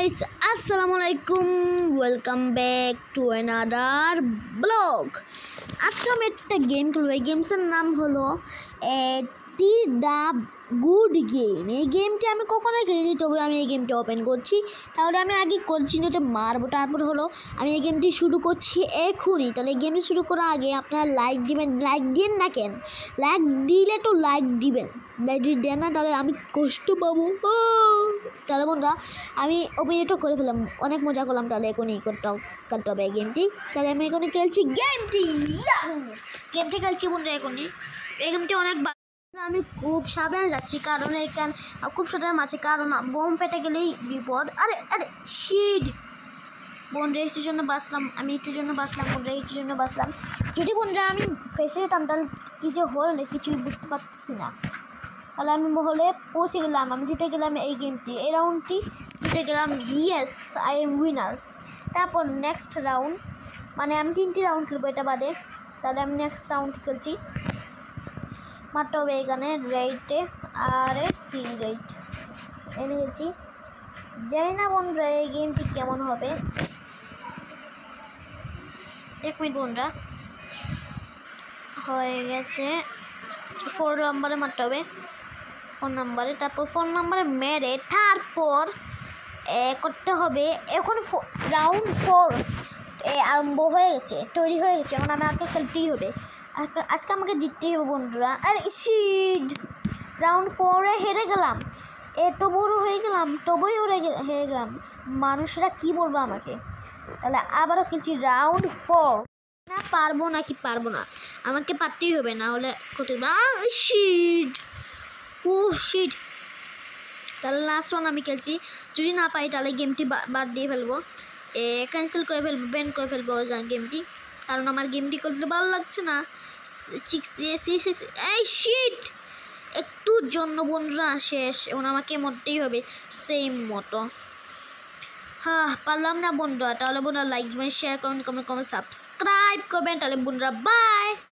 guys, Assalamualaikum. Welcome back to another vlog. আজকে আমি একটা গেম খেলবো। এই গেমসের নাম হলো টি দ্য গুড গেম। এই গেমটি আমি কখনো খেলিনি, তবে আমি এই গেমটি ওপেন করছি। তাহলে আমি আগে করছি না, ওটা মারবো। তারপর হলো আমি এই গেমটি শুরু করছি এখনই। তাহলে এই গেমটি শুরু করার আগে আপনারা লাইক দিবেন। লাইক দিন না কেন? লাইক দিলে তো লাইক দিবেন, লাইক যদি দেন না তাহলে আমি কষ্ট পাবো। তাহলে বন্ধুরা আমি ওপেনটা করে ফেললাম, অনেক মজা করলাম। তাহলে এখনই করতে হবে এই গেমটি। তাহলে আমি এখনই খেলছি গেমটি খেলছি বন্ধুরা এখনই। এই গেমটি অনেক আমি খুব সাবধানে যাচ্ছি, কারণ এখানে খুব সাবধানে আছে, কারণ বোম ফেটে গেলেই বিপদ। আরে আরে শিট বন্ধুরা, একটুর জন্য বাঁচলাম, একটুর জন্য বাঁচলাম। যদি বন্ধুরা আমি ফেসে যেতাম তাহলে কী যে হল না কিছুই বুঝতে পারতেছি না। তাহলে আমি মহলে পৌঁছে গেলাম, আমি জিতে গেলাম এই গেমটি, এই রাউন্ডটি জিতে গেলাম। Yes, I am winner. তারপর নেক্সট রাউন্ড, মানে আমি 3টি রাউন্ড খেলবো এটা বাদে। তাহলে আমি নেক্সট রাউন্ড খেলছি, মারতে হবে এখানে রাইটে আর রাইট এনে খেলছি। জানি না বন্ধুরা এই গেমটি কেমন হবে। 1 মিনিট বন্ধুরা, হয়ে গেছে। 4 নম্বরে মারতে হবে, 4 নম্বরে। তারপর 4 নম্বরে মেরে তারপর করতে হবে। এখন রাউন্ড 4 আরম্ভ হয়ে গেছে, তৈরি হয়ে গেছে। এখন আমাকে খেলতেই হবে, আজকে আমাকে জিততেই হবে বন্ধুরা। আর শিট, রাউন্ড 4-এ হেরে গেলাম। এত বড় হয়ে গেলাম, তবেই হেরে গেলাম। মানুষরা কি বলবো আমাকে। তাহলে আবারও খেলছি রাউন্ড 4। না পারবো নাকি পারবো না, আমাকে পারতেই হবে, না হলে করতে হবে। শিট, ও শিট। তাহলে লাস্ট ওয়ান আমি খেলছি। যদি না পাই তাহলে গেমটি বাদ দিয়ে ফেলবো, ক্যান্সেল করে ফেলবো, ব্যান করে ফেলবো গেমটি, কারণ আমার গেমটি করতে ভালো লাগছে না। এই শিট, একটুর জন্য বন্ধুরা শেষ। এখন আমাকে মরতেই হবে সেম মতো। পারলাম না বন্ধুরা। তাহলে বন্ধুরা লাইক দিবেন, শেয়ার করবেন, কমেন্ট সাবস্ক্রাইব করবেন। তাহলে বন্ধুরা বাই।